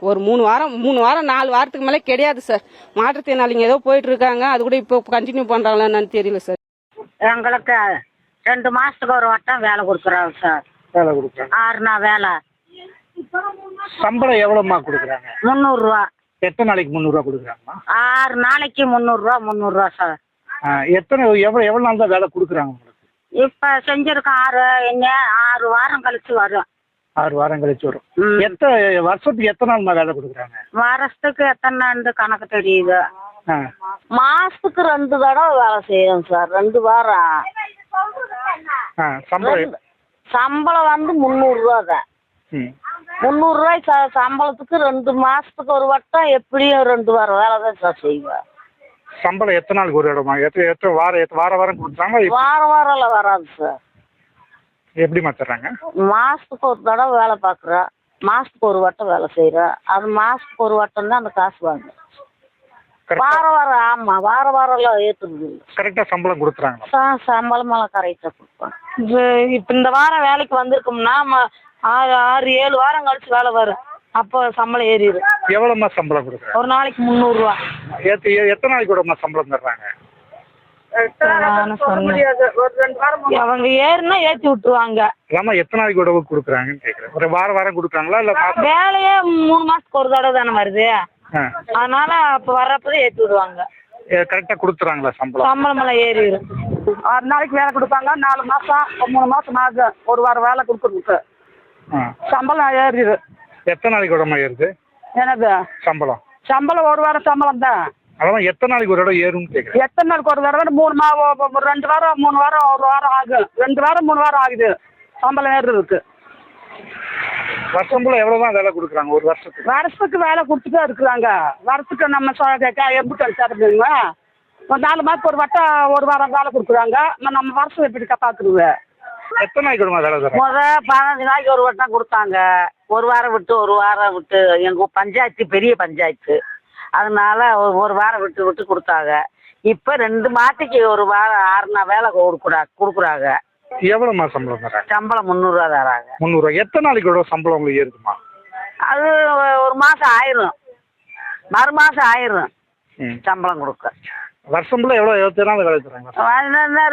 ஒரு 3 வாரம் 4 வாரத்துக்கு மேலே கிடையாது சார். மாற்றுத்திறனாளிங்க ஏதோ போயிட்டு இருக்காங்க, அது கூட இப்போ கண்டினியூ பண்றாங்களா என்னன்னு தெரியல சார். எங்களுக்கு 2 மாசத்துக்கு ஒரு வட்டம் வேலை கொடுக்குறாங்க சார். வேலை கொடுக்குறாங்க. 6 நாள் வேலை. சம்பளம் எவ்வளோம்மா கொடுக்குறாங்க? 300 ரூபா. எத்தனை நாளைக்கு 300 ரூபா கொடுக்குறாங்கம்மா? 6 நாளைக்கு 300 ரூபா சார். எவ்வளோ நாள் தான் வேலை கொடுக்குறாங்க உங்களுக்கு? இப்போ செஞ்சிருக்கோம் 6 வாரம் கழிச்சு வரும். 6 வாரம் கழிச்சு வரும். வருஷத்துக்கு எத்தனை நாள்மா வேலை கொடுக்குறாங்க? வருஷத்துக்கு எத்தனை நாள் கணக்கு தெரியுது. ஆ. மாசத்துக்கு 2 தடவை வேலை செய்யணும் சார். 2 வாரம். சம்பளம் வந்து 300 ரூபா தான். 300 ரூபாய் சம்பளத்துக்கு 2 மாசத்துக்கு ஒரு வட்டம் எப்படியும் 2 வாரம் வேலை தான் சார் செய்வேன். சம்பளம் எத்தனை நாளுக்கு ஒரு இடமா? வாரம் கொடுத்தாங்க? வாரம் எல்லாம் வராது சார். எப்படிமா தர்றாங்க? மாசத்துக்கு ஒரு தடவை வேலை பார்க்குறேன், மாசத்துக்கு ஒரு வட்டம் வேலை செய்யறேன். அது மாசத்துக்கு ஒரு வட்டம் தான் அந்த காசு வாங்க. வாரம் ஆமா வாரம் எல்லாம் ஏற்றுக்குது. கரெக்டா சம்பளம் கொடுத்துறாங்க? சம்பளம் எல்லாம் கரெக்டா கொடுப்பாங்க. இப்ப இந்த வாரம் வேலைக்கு வந்திருக்கோம்னா 6-7 வாரம் கழிச்சு வேலை வரும். அப்போ சம்பளம் ஏறிடும். எவ்வளவுமா சம்பளம் கொடுக்குறாங்க? ஒரு நாளைக்கு 300 ரூபா. எத்தனை நாளைக்கு கூட சம்பளம் தர்றாங்க? அவங்க ஏறுனா ஏற்றி விட்டுருவாங்க. எத்தனை நாளைக்கு கூட கொடுக்குறாங்கன்னு கேட்குறேன். ஒரு வாரம் கொடுக்குறாங்களா இல்ல? வேலையே 3 மாசத்துக்கு ஒரு தடவை தானே வருது, அதனால அப்ப வர்றப்பதான் ஏற்றி விடுவாங்க. கரெக்டா கொடுத்துறாங்களா சம்பளம்? சம்பளம் எல்லாம் ஏறிடும். 6 நாளைக்கு வேலை கொடுப்பாங்க. 4 மாசம் 3 மாசம் ஆகும் ஒரு வாரம் வேலை கொடுக்குறதுக்கு. சம்பளம் ஏறிடு. எத்தனை நாளைக்கு கூடமா ஏறுது? என்னது சம்பளம்? ஒரு வாரம் சம்பளம் தான். அதான் எத்தனை நாளைக்கு ஒரு தடவை ஏறும்னு கேட்குறேன். எத்தனை நாளைக்கு ஒரு தடவை? 2 வாரம் 3 வாரம் ஒரு வாரம் ஆகும். 2 வாரம் 3 வாரம் ஆகுது சம்பளம் ஏறுறதுக்கு. வருஷம்புல எவ்வளவுதான் வேலை கொடுக்குறாங்க ஒரு வருஷத்துக்கு? வருஷத்துக்கு வேலை கொடுத்துட்டே இருக்கிறாங்க. வருஷத்துக்கு நம்ம எப்படி சாப்பிடுங்க? ஒரு 4 மாதத்துக்கு ஒரு வட்டம் ஒரு வாரம் வேலை கொடுக்குறாங்க. நம்ம வருஷம் எப்படி பார்க்குறது? எத்தனை நாளைக்கு வேலை தராங்க? 15 நாளைக்கு ஒரு வட்டம் கொடுத்தாங்க. ஒரு வாரம் விட்டு எங்க பஞ்சாயத்து பெரிய பஞ்சாயத்து, அதனால ஒரு வாரம் விட்டு கொடுத்தாங்க. இப்ப 2 மாசத்துக்கு ஒரு வாரம் 6 நாள் வேலை கொடுக்குறாங்க. எவ்வளவுமா சம்பளம் தராங்க? சம்பளம் 300 ரூபா தராங்க. 300 ரூபா. எத்தனை நாளைக்கு சம்பளம் உங்களுக்கு ஏறுதுமா? அது ஒரு மாசம் ஆயிரும், மறு மாசம் ஆயிரும் சம்பளம் கொடுக்க. வருஷம்புல எத்தனை நாள் வேலை தராங்க?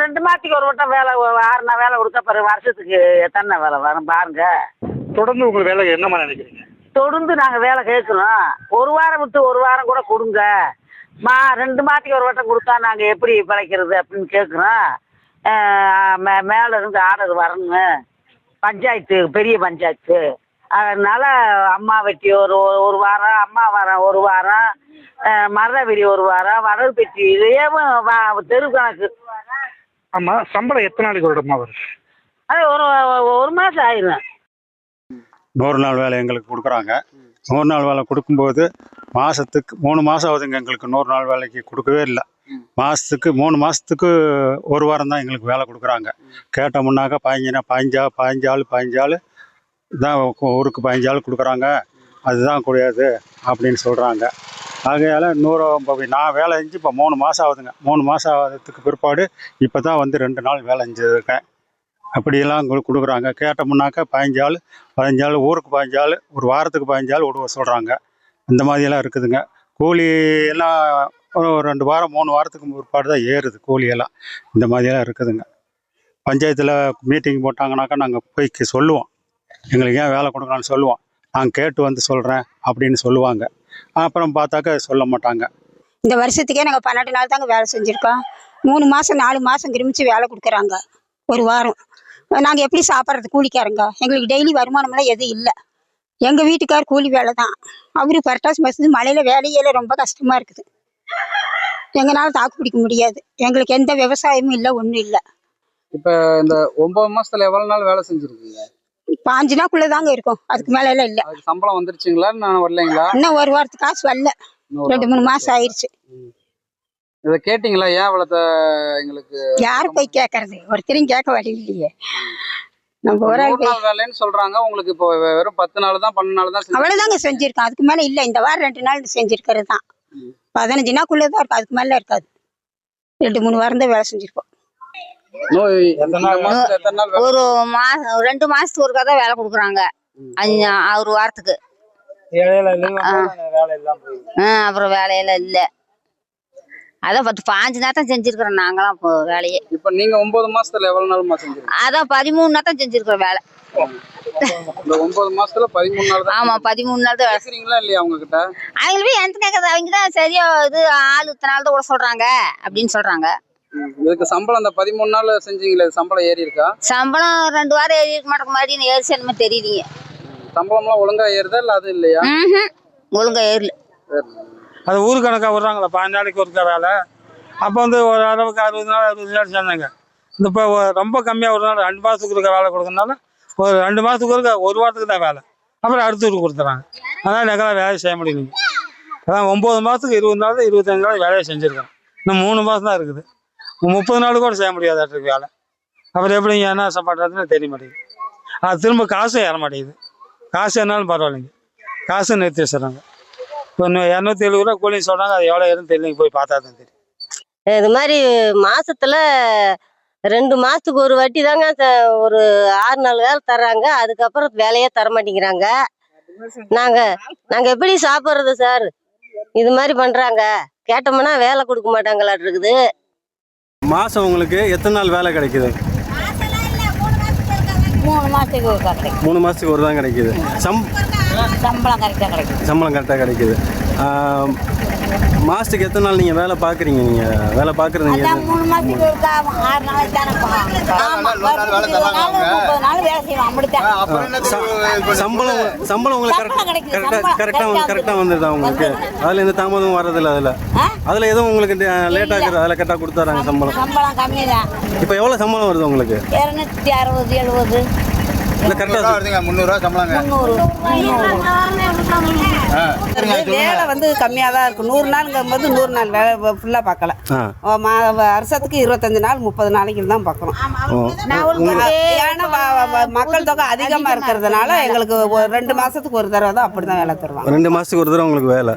2 மாசத்துக்கு ஒரு வட்டம் வேலை 6 நாள் வேலை கொடுத்தா பிறகு வருஷத்துக்கு எத்தனை வேலை வரும் பாருங்க. தொடர்ந்து உங்களுக்கு வேலை என்னமா நினைக்கிறீங்க? தொடர்ந்து நாங்க வேலை கேட்கணும். ஒரு வாரம் விட்டு ஒரு வாரம் கூட கொடுங்க. 2 மாசத்துக்கு ஒரு வட்டம் கொடுத்தா நாங்க எப்படி பிழைக்கிறது அப்படின்னு கேட்குறோம். மேல இருந்து ஆர்டர் வரணும். பஞ்சாயத்து பெரிய பஞ்சாயத்து, அதனால அம்மா வெட்டி ஒரு வாரம், அம்மா வாரம் ஒரு வாரம், மரதவெளி ஒரு வாரம், வடல் பெட்டி, இதே தெரு கணக்கு. ஆமா, சம்பளம் எத்தனை நாளைக்கு ஒரு இடமா வருது? அது ஒரு மாசம் ஆயிரும். 100 நாள் வேலை எங்களுக்கு கொடுக்குறாங்க. 100 நாள் வேலை கொடுக்கும்போது மாதத்துக்கு 3 மாதம் ஆகுதுங்க. எங்களுக்கு 100 நாள் வேலைக்கு கொடுக்கவே இல்லை. மாதத்துக்கு 3 மாதத்துக்கு ஒரு வாரம் தான் எங்களுக்கு வேலை கொடுக்குறாங்க. கேட்டோம்னாக்கா 15 ஆள் தான் ஊருக்கு 15 ஆள் கொடுக்குறாங்க, அதுதான் கூடாது அப்படின்னு சொல்கிறாங்க. ஆகையால் நான் வேலை செஞ்சு இப்போ 3 மாதம் ஆகுதுங்க. 3 மாதம் ஆகிறதுக்கு பிற்பாடு இப்போ தான் வந்து 2 நாள் வேலை செஞ்சுருக்கேன். அப்படியெல்லாம் கொடுக்குறாங்க. கேட்டோம்னாக்கா 15 ஆள் ஊருக்கு 15 ஆள், ஒரு வாரத்துக்கு 15 ஆள் விடுவ சொல்கிறாங்க. இந்த மாதிரியெல்லாம் இருக்குதுங்க. கூலி எல்லாம் ஒரு 2 வாரம் 3 வாரத்துக்கு பிற்பாடு தான் ஏறுது கூலியெல்லாம். இந்த மாதிரியெல்லாம் இருக்குதுங்க. பஞ்சாயத்தில் மீட்டிங் போட்டாங்கனாக்கா நாங்கள் போய் சொல்லுவோம், எங்களுக்கு ஏன் வேலை கொடுக்கலான்னு சொல்லுவோம். நாங்கள் கேட்டு வந்து சொல்கிறேன் அப்படின்னு சொல்லுவாங்க. அப்புறம் பார்த்தாக்கா சொல்ல மாட்டாங்க. இந்த வருஷத்துக்கே நாங்கள் 12 நாள் தாங்க வேலை செஞ்சுருக்கோம். 3 மாதம் 4 மாதம் கிருமிச்சு வேலை கொடுக்குறாங்க ஒரு வாரம். நாங்கள் எப்படி சாப்பிட்றது? கூலிக்காரங்க. எங்களுக்கு டெய்லி வருமானமெல்லாம் எதுவும் இல்லை. எங்கள் வீட்டுக்கார் கூலி வேலை தான். அவரு பரட்டாசு மாதம் மழையில் வேலையில ரொம்ப கஷ்டமாக இருக்குது. எங்களால் தாக்கு பிடிக்க முடியாது. எங்களுக்கு எந்த விவசாயமும் இல்லை, ஒன்றும் இல்லை. இப்போ இந்த 9 மாசத்துல எவ்வளோ நாள் வேலை செஞ்சுருக்கீங்க? 5 நாளுக்குள்ளே தாங்க இருக்கும், அதுக்கு மேலே எல்லாம் இல்லை. சம்பளம் வந்துருச்சுங்களா? நான் வரலைங்களா? இன்னும் ஒரு வாரத்துக்கு காசு வரல. 2-3 மாதம் ஆயிடுச்சு. இதை கேட்டீங்களா? ஏன் இவ்வளோ எங்களுக்கு? யாரு போய் கேட்கறது? ஒருத்தரையும் கேட்க வழி இல்லையே. நம்ம ஒரு நாள் வேலைன்னு சொல்றாங்க. உங்களுக்கு இப்போ வெறும் 10 நாள் தான் 12 நாள் தான் அவ்வளவுதாங்க செஞ்சிருக்கோம். அதுக்கு மேல இல்ல. இந்த வாரம் 2 நாள் செஞ்சிருக்கிறது தான். 15 நாளுக்குள்ளதான் இருக்கும், அதுக்கு மேல இருக்காது. 2-3 வாரம் தான் வேலை செஞ்சிருக்கோம். ஒரு மாசம் 2 மாசத்துக்கு ஒருக்கா தான் வேலை கொடுக்குறாங்க. 1 வாரத்துக்கு இடையில வேலை எல்லாம் போயிடுது. அப்புறம் வேலையெல்லாம் இல்லை. அதான் 10-15 நாள் தான் செஞ்சிருக்கிறோம் நாங்களாம் இப்போ வேலையே. இப்ப நீங்க 9 மாசத்துல எவ்வளவு நாளுமா செஞ்சீங்க? அதான் 13 நாள் தான் செஞ்சிருக்கிறோம் வேலை. இந்த 9 மாசத்துல 13 நாள் தான். ஆமா 13 நாள் தான் வேலை. பேசுறீங்களா இல்லையா அவங்க கிட்ட? அவங்க போய் எந்த கேட்கறது, அவங்க தான் சரியா இது ஆள் இத்தனை நாள் தான் விட சொல்றாங்க அப்படின்னு சொல்றாங்க. இதுக்கு சம்பளம் அந்த 13 நாள் செஞ்சீங்களே, சம்பளம் ஏறி இருக்கா? சம்பளம் 2 வாரம் ஏறி இருக்க மாட்டேங்க மாதிரி ஏறிச்சு என்னமே தெரியலீங்க. சம்பளம்லாம் ஒழுங்கா ஏறுதா இல்ல அது இல்லையா? ஒழுங்கா ஏறல. அது ஊரு கணக்காக விடுறாங்களா 15 நாளைக்கு ஒருக்கா வேலை. அப்போ வந்து ஒரு அளவுக்கு 60 நாள் 60 நாள் சேர்ந்தாங்க. இந்த இப்போ ரொம்ப கம்மியாக ஒரு நாள் 2 மாதத்துக்கு இருக்க வேலை கொடுக்கறதுனால ஒரு 2 மாதத்துக்கு இருக்க 1 வாரத்துக்கு தான் வேலை. அப்புறம் அடுத்த ஊருக்கு கொடுத்துறாங்க. அதனால் எங்களால் வேலையை செய்ய முடியலைங்க. அதான் 9 மாதத்துக்கு 20 நாள் 25 நாள் வேலையை செஞ்சுருக்கோம். இன்னும் 3 மாதம் தான் இருக்குது. 30 நாள் கூட செய்ய முடியாதாட்டுருக்கு வேலை. அப்புறம் எப்படி என்ன பண்ணுறதுன்னு தெரிய மாட்டேங்குது. அது திரும்ப காசும் ஏற மாட்டேங்குது. காசு என்னாலும் பரவாயில்லைங்க, காசு நிறுத்தி வச்சுறாங்க. இப்போ 270 ரூபா கூலி சொல்கிறாங்க. அது எவ்வளோ ஏறுன்னு தெரியலைங்க, போய் பார்த்தா தான் தெரியும். இது மாதிரி மாசத்துல 2 மாசத்துக்கு ஒரு வாட்டி தாங்க ஒரு 6 நாள் வேலை தர்றாங்க. அதுக்கப்புறம் வேலையே தர மாட்டேங்கிறாங்க. நாங்க எப்படி சாப்பிட்றது சார்? இது மாதிரி பண்றாங்க. கேட்டோம்னா வேலை கொடுக்க மாட்டாங்களாட்டு இருக்குது. மாதம் உங்களுக்கு எத்தனை நாள் வேலை கிடைக்குது? 3 மாசத்துக்கு ஒருக்கா கிடைக்கும். 3 மாதத்துக்கு ஒரு தான் கிடைக்குது. சம்பளம் கரெக்டாக கிடைக்கும். சம்பளம் கரெக்டாக கிடைக்குது. மாதத்துக்கு எத்தனை நாள் நீங்கள் வேலை பார்க்குறீங்க? நீங்கள் வேலை பார்க்குறது 3 மாசத்துக்கு ஒருக்கா 6 நாளைக்கு தானே வேலை செய்வோம். அப்படித்தான் சம்பளம் உங்களுக்கு கரெக்டாக வந்துடுதா உங்களுக்கு? அதில் எந்த தாமதமும் வர்றதில்ல. அதில் எதுவும் உங்களுக்கு லேட் ஆகுது? அதில் கரெக்டாக கொடுத்துறாங்க சம்பளம். சம்பளம் கம்மி தான். இப்போ எவ்வளோ சம்பளம் வருது உங்களுக்கு? 260 70. இல்லை கரெக்டாக வருதுங்க. 300 சம்பளங்க. 300 வேலை வந்து கம்மியாக தான் இருக்கும். 100 நாளுங்கும்போது 100 நாள் வேலை ஃபுல்லாக பார்க்கல. வருஷத்துக்கு 25 நாள் 30 நாளைக்கு தான் பார்க்குறோம். ஏன்னா மக்கள் தொகை அதிகமாக இருக்கிறதுனால எங்களுக்கு 2 மாதத்துக்கு ஒரு தடவை தான் அப்படி தான் வேலை தருவாங்க. 2 மாதத்துக்கு ஒரு தடவை உங்களுக்கு வேலை.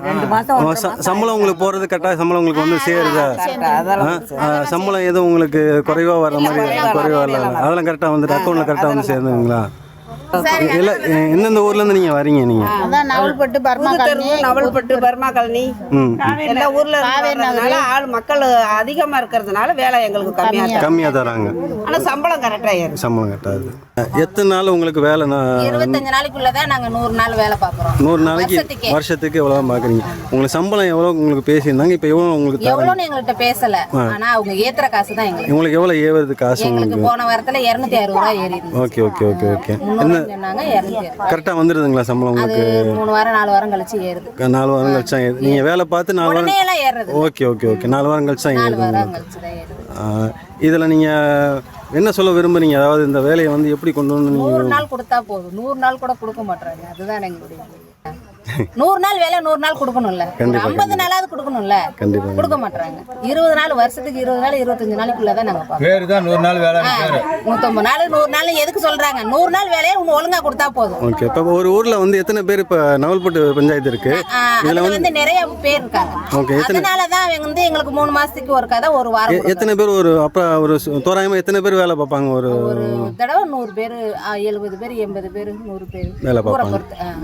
சம்பளம் உங்களுக்கு போகிறது கரெக்டாக சம்பளம் உங்களுக்கு வந்து சேருதா? சம்பளம் எதுவும் உங்களுக்கு குறைவாக வர மாதிரி குறைவாக இல்லை? அதெல்லாம் கரெக்டாக வந்துட்டு அக்கௌண்ட்டில் கரெக்டாக வந்து சேர்ந்துங்களா? இல்லை எந்தெந்த ஊர்லேருந்து நீங்கள் வரீங்க? நீங்கள் நவல்பட்டு பர்மா காலனி எல்லா ஊர்ல இருக்கிறதுனால ஆள் மக்கள் அதிகமாக இருக்கிறதுனால வேலை எங்களுக்கு கம்மியாக தராங்க. ஆனால் சம்பளம் கரெக்டாக ஏறும். சம்பளம் கரெக்டாக. எத்தனை நாள் உங்களுக்கு வேலை? 25 நாளைக்குள்ள தான் நாங்கள் 100 நாள் வேலை பார்க்குறோம். 100 நாளைக்கு வருஷத்துக்கு எவ்வளோ தான் பார்க்குறீங்க? உங்களுக்கு சம்பளம் எவ்வளோ உங்களுக்கு பேசியிருந்தாங்க? இப்போ எவ்வளோ உங்களுக்கு? எவ்வளோன்னு எங்கள்கிட்ட பேசலை. ஆனால் அவங்க ஏற்றுற காசு தான் எங்களுக்கு. உங்களுக்கு எவ்வளோ ஏறுது காசு? எங்களுக்கு போன வாரத்தில் 260 ரூபா ஏறி. Okay okay okay okay. என்ன கரெக்டாக வந்துடுதுங்களா சம்பளம் உங்களுக்கு? 3 வாரம் 4 வாரம் கழிச்சு ஏறுது. 4 வாரம் கழிச்சு தான் ஏறுது. நீங்கள் வேலை பார்த்து 4 வாரம் ஏறுது. Okay okay okay. 4 வாரம் கழிச்சு தான் ஏறுது. இதில் நீங்கள் என்ன சொல்ல விரும்புறீங்க? அதாவது இந்த வேலையை வந்து எப்படி கொண்டு வந்து 100 நாள் கொடுத்தா போதும். 100 நாள் கூட கொடுக்க மாட்டாங்க. அதுதான் எங்களுடைய 100 நாள் வேலை 100 நாள் கொடுக்கணும்ல. 50 நாளாவது கொடுக்கணும்ல. கண்டிப்பா கொடுக்க மாட்டாங்க. 20 நாள் வருஷத்துக்கு 20 நாள் 25 நாளைக்குள்ளதான் நாங்க பார்ப்போம். பேரு தான் 100 நாள் வேலை. 150 நாள் 100 நாள் எதுக்கு சொல்றாங்க? 100 நாள் வேலையை ஒழுங்கா கொடுத்தா போதும். ஓகே. இப்போ ஒரு ஊர்ல வந்து எத்தனை பேர் இப்போ நவல்பட்டு பஞ்சாயத்து இருக்கு? இதுல வந்து நிறைய பேர் இருக்காங்க. ஓகே. அதனாலதான் வந்து எங்களுக்கு 3 மாசத்துக்கு ஒரு கதை ஒரு வாரம். எத்தனை பேர் ஒரு அப்ப ஒரு தோராயமா எத்தனை பேர் வேலை பார்ப்பாங்க? ஒரு தடவை 100 பேர் 70 பேர் 80 பேர் 100 பேர் வேலை பார்ப்பாங்க.